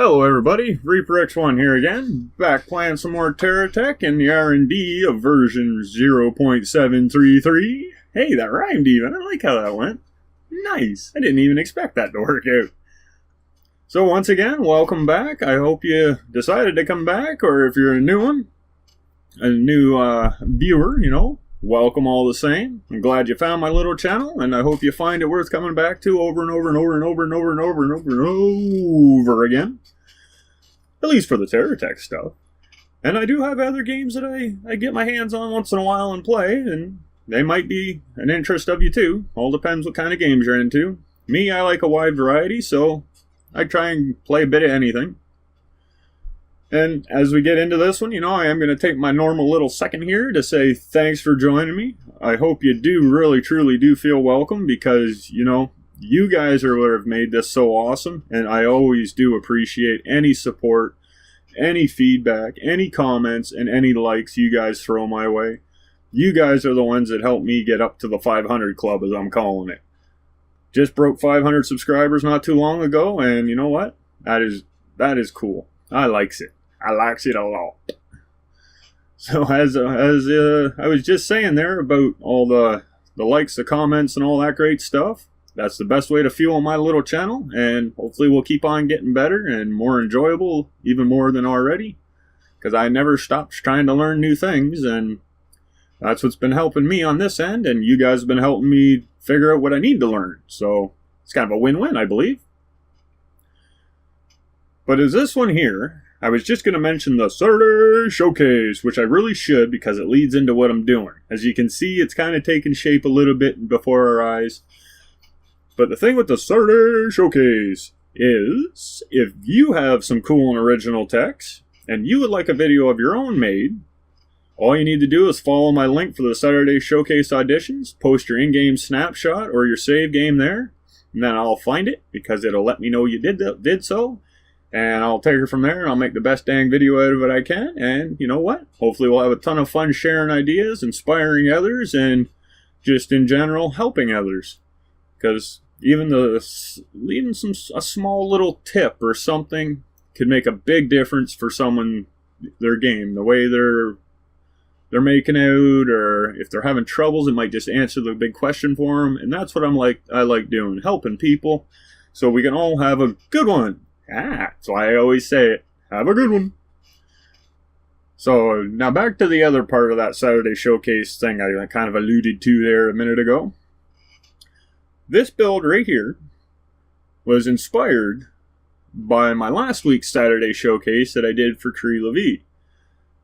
Hello everybody, Reaper X1 here again, back playing some more Terra Tech in the R&D of version 0.733. Hey, that rhymed even, I like how that went. Nice, I didn't even expect that to work out. So once again, welcome back. I hope you decided to come back, or if you're a new one, a new viewer, welcome all the same. I'm glad you found my little channel, and I hope you find it worth coming back to over and over and over and over and over and over and over and over again. At least for the Terra Tech stuff. And I do have other games that I get my hands on once in a while and play, and they might be an interest of you too. All depends what kind of games you're into. Me, I like a wide variety, so I try and play a bit of anything. And as we get into this one, I am going to take my normal little second here to say thanks for joining me. I hope you do really, truly do feel welcome because, you guys are what have made this so awesome. And I always do appreciate any support, any feedback, any comments, and any likes you guys throw my way. You guys are the ones that help me get up to the 500 club, as I'm calling it. Just broke 500 subscribers not too long ago, and you know what? That is cool. I likes it. I likes it a lot. So as I was just saying there about all the likes, the comments, and all that great stuff, that's the best way to fuel my little channel, and hopefully we'll keep on getting better and more enjoyable, even more than already, because I never stopped trying to learn new things, and that's what's been helping me on this end, and you guys have been helping me figure out what I need to learn. So it's kind of a win-win, I believe. But as this one here, I was just going to mention the Saturday Showcase, which I really should because it leads into what I'm doing. As you can see, it's kind of taking shape a little bit before our eyes. But the thing with the Saturday Showcase is, if you have some cool and original text, and you would like a video of your own made, all you need to do is follow my link for the Saturday Showcase auditions, post your in-game snapshot or your save game there, and then I'll find it because it'll let me know you did so. And I'll take it from there, and I'll make the best dang video out of it I can. And you know what? Hopefully we'll have a ton of fun sharing ideas, inspiring others, and just in general helping others. Because even a small little tip or something could make a big difference for someone, their game, the way they're making out, or if they're having troubles, it might just answer the big question for them. And that's what I like doing, helping people, so we can all have a good one. That's why I always say it. Have a good one. So, now back to the other part of that Saturday Showcase thing I kind of alluded to there a minute ago. This build right here was inspired by my last week's Saturday Showcase that I did for Chrii.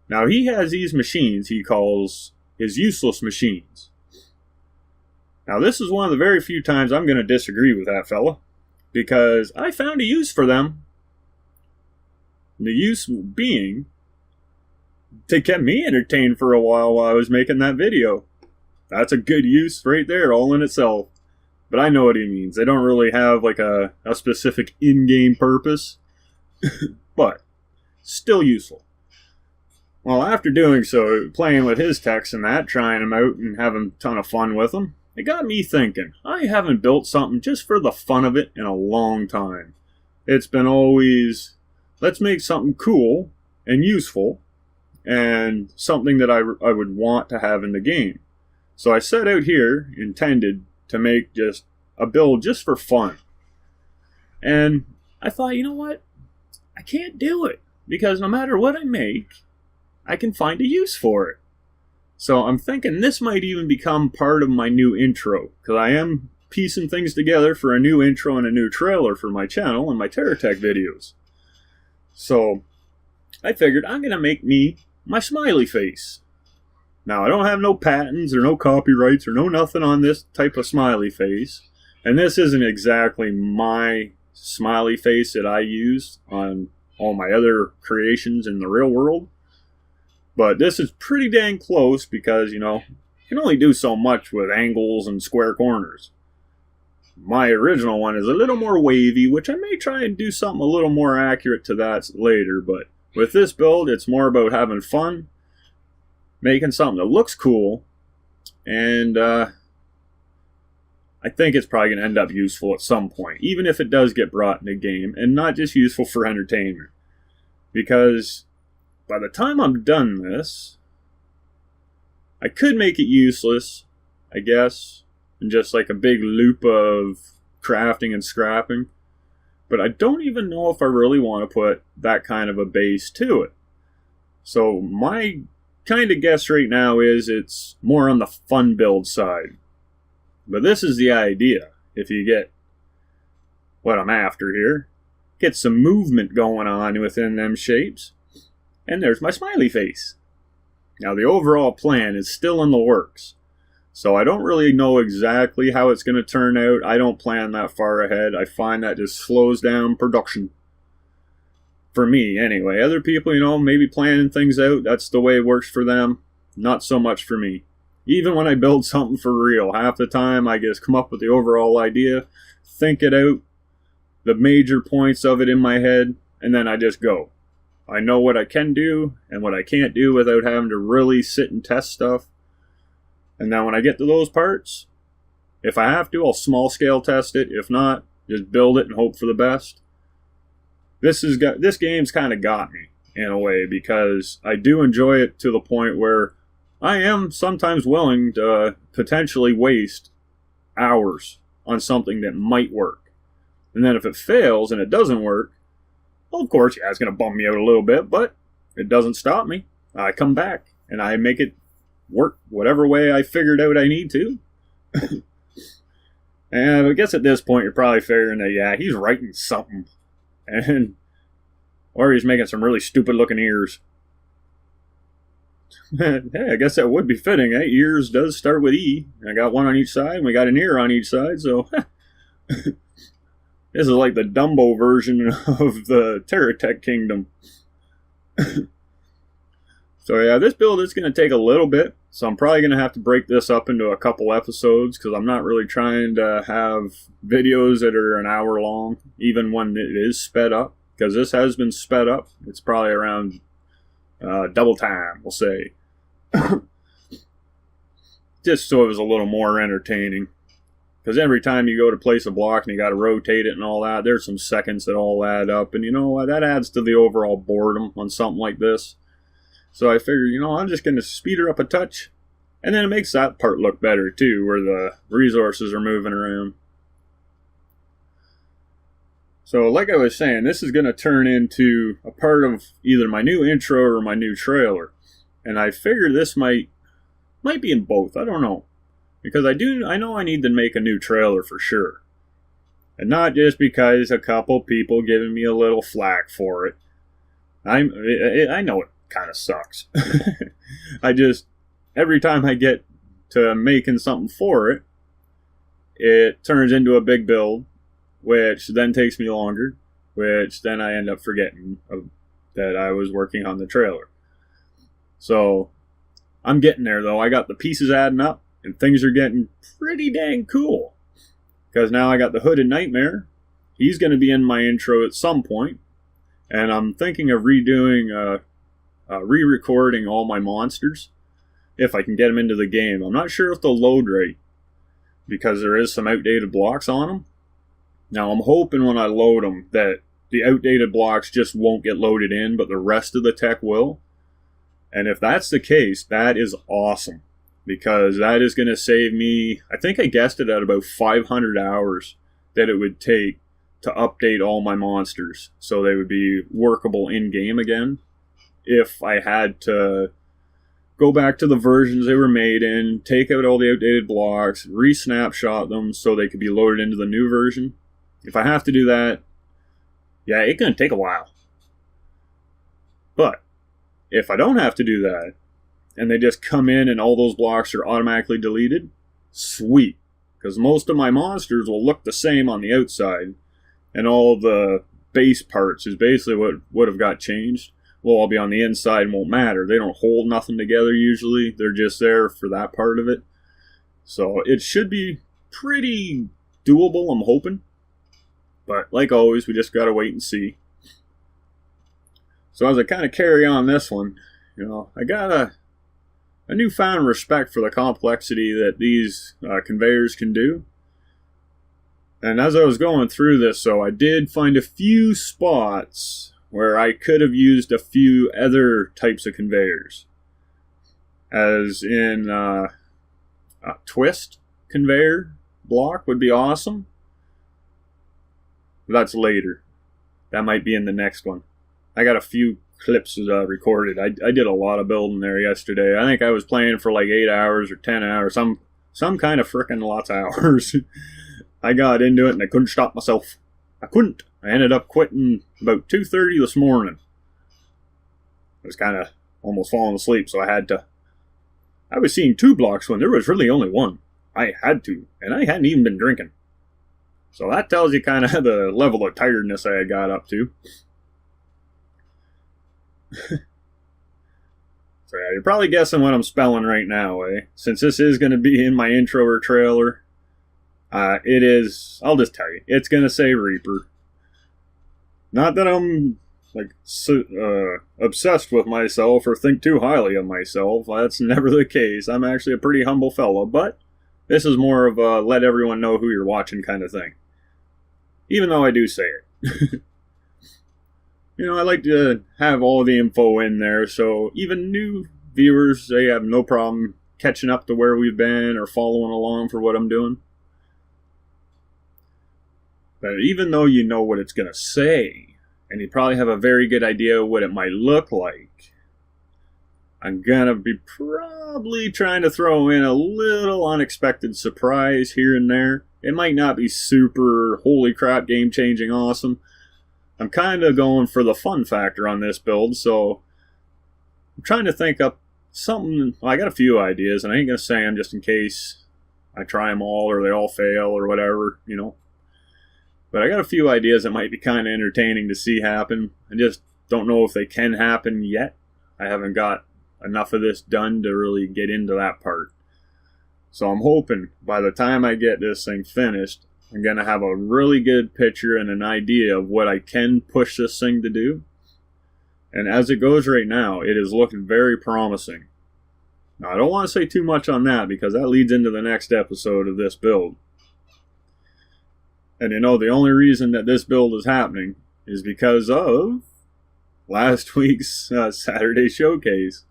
Now, he has these machines he calls his useless machines. Now, this is one of the very few times I'm going to disagree with that fella, because I found a use for them. The use being, they kept me entertained for a while I was making that video. That's a good use right there, all in itself. But I know what he means. They don't really have like a specific in-game purpose, but still useful. Well, after doing so, playing with his techs and that, trying them out and having a ton of fun with them, it got me thinking, I haven't built something just for the fun of it in a long time. It's been always, let's make something cool and useful and something that I would want to have in the game. So I set out here, intended to make just a build just for fun. And I thought, you know what? I can't do it, because no matter what I make, I can find a use for it. So I'm thinking this might even become part of my new intro, because I am piecing things together for a new intro and a new trailer for my channel and my Terra Tech videos. So I figured I'm going to make me my smiley face. Now, I don't have no patents or no copyrights or no nothing on this type of smiley face. And this isn't exactly my smiley face that I use on all my other creations in the real world. But this is pretty dang close because, you can only do so much with angles and square corners. My original one is a little more wavy, which I may try and do something a little more accurate to that later. But with this build, it's more about having fun, making something that looks cool, and I think it's probably going to end up useful at some point, even if it does get brought in a game, and not just useful for entertainment. Because by the time I'm done this, I could make it useless, I guess, and just like a big loop of crafting and scrapping. But I don't even know if I really want to put that kind of a base to it. So my kind of guess right now is it's more on the fun build side. But this is the idea, if you get what I'm after here. Get some movement going on within them shapes. And there's my smiley face. Now the overall plan is still in the works. So I don't really know exactly how it's going to turn out. I don't plan that far ahead. I find that just slows down production. For me, anyway. Other people, maybe planning things out. That's the way it works for them. Not so much for me. Even when I build something for real, half the time I just come up with the overall idea, think it out, the major points of it in my head, and then I just go. I know what I can do and what I can't do without having to really sit and test stuff. And then when I get to those parts, if I have to, I'll small scale test it. If not, just build it and hope for the best. This game's kind of got me in a way, because I do enjoy it to the point where I am sometimes willing to potentially waste hours on something that might work. And then if it fails and it doesn't work, well, of course, yeah, it's going to bum me out a little bit, but it doesn't stop me. I come back and I make it work whatever way I figured out I need to. And I guess at this point you're probably figuring that, yeah, he's writing something. Or he's making some really stupid looking ears. Hey, I guess that would be fitting. Ears does start with E. I got one on each side, and we got an ear on each side, so this is like the Dumbo version of the Terra Kingdom. So yeah, this build is going to take a little bit, so I'm probably going to have to break this up into a couple episodes, because I'm not really trying to have videos that are an hour long, even when it is sped up, because this has been sped up. It's probably around double time, we'll say. Just so it was a little more entertaining. Because every time you go to place a block and you got to rotate it and all that, there's some seconds that all add up. And you know what? That adds to the overall boredom on something like this. So I figured, I'm just going to speed her up a touch. And then it makes that part look better too, where the resources are moving around. So like I was saying, this is going to turn into a part of either my new intro or my new trailer. And I figure this might be in both. I don't know. Because I know I need to make a new trailer for sure. And not just because a couple people giving me a little flack for it. I know it kind of sucks. Every time I get to making something for it, it turns into a big build, which then takes me longer, which then I end up forgetting that I was working on the trailer. So, I'm getting there though. I got the pieces adding up, and things are getting pretty dang cool. Because now I got the Hooded Nightmare. He's going to be in my intro at some point. And I'm thinking of re-recording all my monsters, if I can get them into the game. I'm not sure if they'll load right, because there is some outdated blocks on them. Now I'm hoping when I load them that the outdated blocks just won't get loaded in, but the rest of the tech will. And if that's the case, that is awesome, because that is going to save me, I think I guessed it at about 500 hours that it would take to update all my monsters so they would be workable in-game again. If I had to go back to the versions they were made in, take out all the outdated blocks, re-snapshot them so they could be loaded into the new version. If I have to do that, yeah, it's going to take a while. But if I don't have to do that, and they just come in and all those blocks are automatically deleted, sweet. Because most of my monsters will look the same on the outside, and all the base parts is basically what would have got changed. Will all be on the inside and won't matter. They don't hold nothing together usually. They're just there for that part of it. So it should be pretty doable, I'm hoping. But like always, we just gotta wait and see. So as I kind of carry on this one, I got a newfound respect for the complexity that these conveyors can do. And as I was going through this, so I did find a few spots where I could have used a few other types of conveyors. As in a twist conveyor block would be awesome. But that's later. That might be in the next one. I got a few clips recorded. I did a lot of building there yesterday. I think I was playing for like 8 hours or 10 hours. Some kind of frickin' lots of hours. I got into it and I couldn't stop myself. I couldn't. I ended up quitting about 2:30 this morning. I was kind of almost falling asleep, so I had to. I was seeing 2 blocks when there was really only 1. I had to, and I hadn't even been drinking. So that tells you kind of the level of tiredness I had got up to. So yeah, you're probably guessing what I'm spelling right now, eh? Since this is going to be in my intro or trailer. It is, I'll just tell you, it's going to say Reaper. Not that I'm like obsessed with myself or think too highly of myself. That's never the case. I'm actually a pretty humble fellow, but this is more of a let everyone know who you're watching kind of thing. Even though I do say it. You know, I like to have all the info in there, so even new viewers, they have no problem catching up to where we've been or following along for what I'm doing. But even though you know what it's going to say, and you probably have a very good idea of what it might look like, I'm going to be probably trying to throw in a little unexpected surprise here and there. It might not be super, holy crap, game-changing awesome. I'm kind of going for the fun factor on this build, so I'm trying to think up something. Well, I got a few ideas, and I ain't going to say them just in case I try them all or they all fail or whatever, you know. But I got a few ideas that might be kind of entertaining to see happen. I just don't know if they can happen yet. I haven't got enough of this done to really get into that part. So I'm hoping by the time I get this thing finished, I'm going to have a really good picture and an idea of what I can push this thing to do. And as it goes right now, it is looking very promising. Now, I don't want to say too much on that because that leads into the next episode of this build. And you know, the only reason that this build is happening is because of last week's Saturday showcase.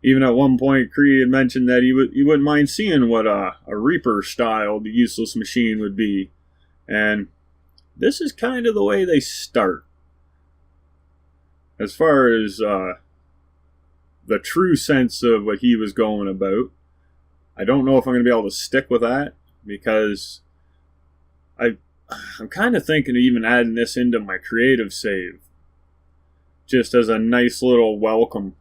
Even at one point, Chrii had mentioned that he wouldn't mind seeing what a Reaper-styled useless machine would be. And this is kind of the way they start. As far as the true sense of what he was going about, I don't know if I'm going to be able to stick with that because I'm kind of thinking of even adding this into my creative save. Just as a nice little welcome.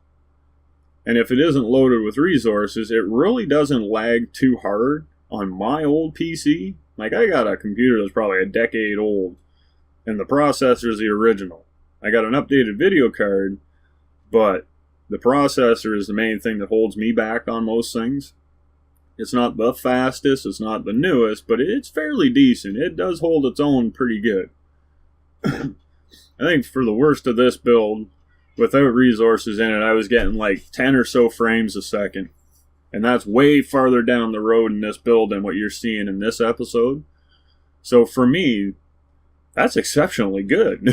And if it isn't loaded with resources, it really doesn't lag too hard on my old PC. Like, I got a computer that's probably a decade old, and the processor is the original. I got an updated video card, but the processor is the main thing that holds me back on most things. It's not the fastest, it's not the newest, but it's fairly decent. It does hold its own pretty good. I think for the worst of this build, without resources in it, I was getting like 10 or so frames a second. And that's way farther down the road in this build than what you're seeing in this episode. So for me, that's exceptionally good.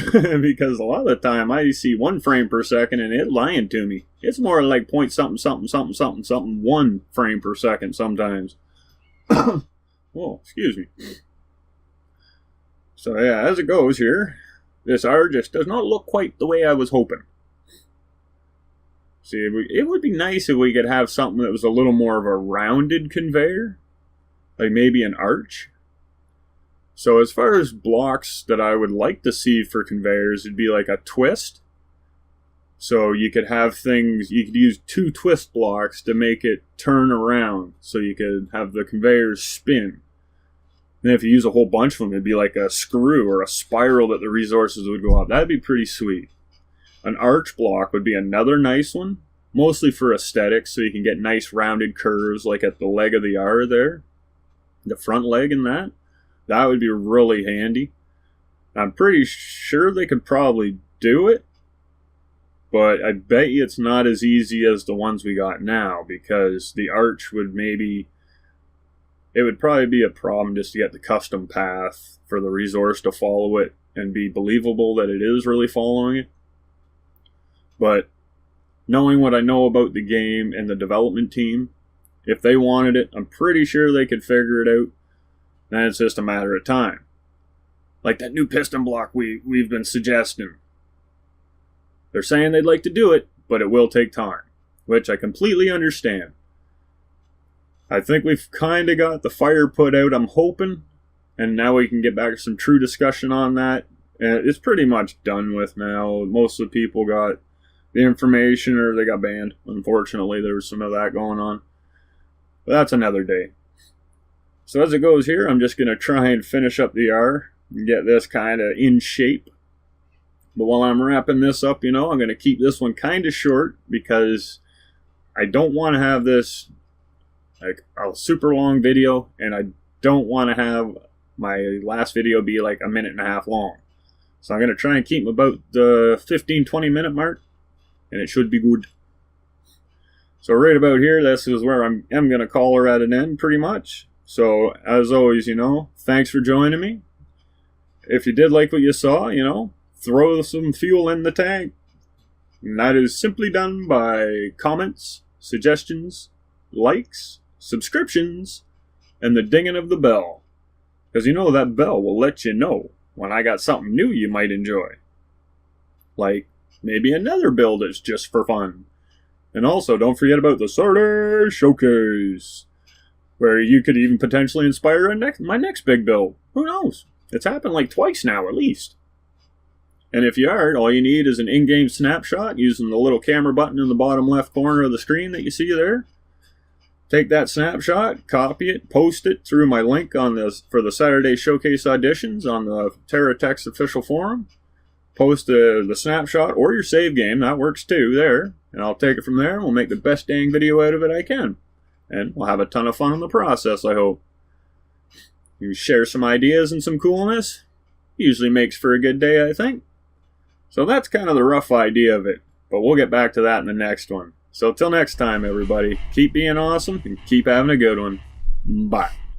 Because a lot of the time I see 1 frame per second and it lying to me. It's more like point something, something, something, something, something, 1 frame per second sometimes. Oh, excuse me. So yeah, as it goes here, this R just does not look quite the way I was hoping. See, it would be nice if we could have something that was a little more of a rounded conveyor. Like maybe an arch. So as far as blocks that I would like to see for conveyors, it'd be like a twist. So you could have things, you could use 2 twist blocks to make it turn around. So you could have the conveyors spin. And if you use a whole bunch of them, it'd be like a screw or a spiral that the resources would go up. That'd be pretty sweet. An arch block would be another nice one. Mostly for aesthetics, so you can get nice rounded curves like at the leg of the R there. The front leg in that. That would be really handy. I'm pretty sure they could probably do it. But I bet you it's not as easy as the ones we got now. Because the arch would maybe it would probably be a problem just to get the custom path for the resource to follow it and be believable that it is really following it. But knowing what I know about the game and the development team, if they wanted it, I'm pretty sure they could figure it out. Then it's just a matter of time. Like that new piston block we've been suggesting. They're saying they'd like to do it, but it will take time, which I completely understand. I think we've kind of got the fire put out, I'm hoping, and now we can get back to some true discussion on that. And it's pretty much done with now. Most of the people got the information or they got banned. Unfortunately, there was some of that going on. But that's another day. So as it goes here, I'm just going to try and finish up the R and get this kind of in shape. But while I'm wrapping this up, I'm going to keep this one kind of short because I don't want to have this like a super long video, and I don't want to have my last video be like a minute and a half long. So I'm going to try and keep about the 15-20 minute mark, and it should be good. So right about here, this is where I'm going to call her at an end pretty much. So as always, thanks for joining me. If you did like what you saw, throw some fuel in the tank. And that is simply done by comments, suggestions, likes, subscriptions, and the dinging of the bell. Because that bell will let you know when I got something new you might enjoy. Like maybe another build that's just for fun. And also, don't forget about the Saturday Showcase, where you could even potentially inspire my next big build. Who knows? It's happened like twice now, at least. And if you are, all you need is an in-game snapshot using the little camera button in the bottom left corner of the screen that you see there. Take that snapshot, copy it, post it through my link for the Saturday Showcase auditions on the Terra Text official forum. Post the snapshot or your save game, that works too, there. And I'll take it from there and we'll make the best dang video out of it I can. And we'll have a ton of fun in the process, I hope. You share some ideas and some coolness. Usually makes for a good day, I think. So that's kind of the rough idea of it. But we'll get back to that in the next one. So till next time, everybody, keep being awesome and keep having a good one. Bye.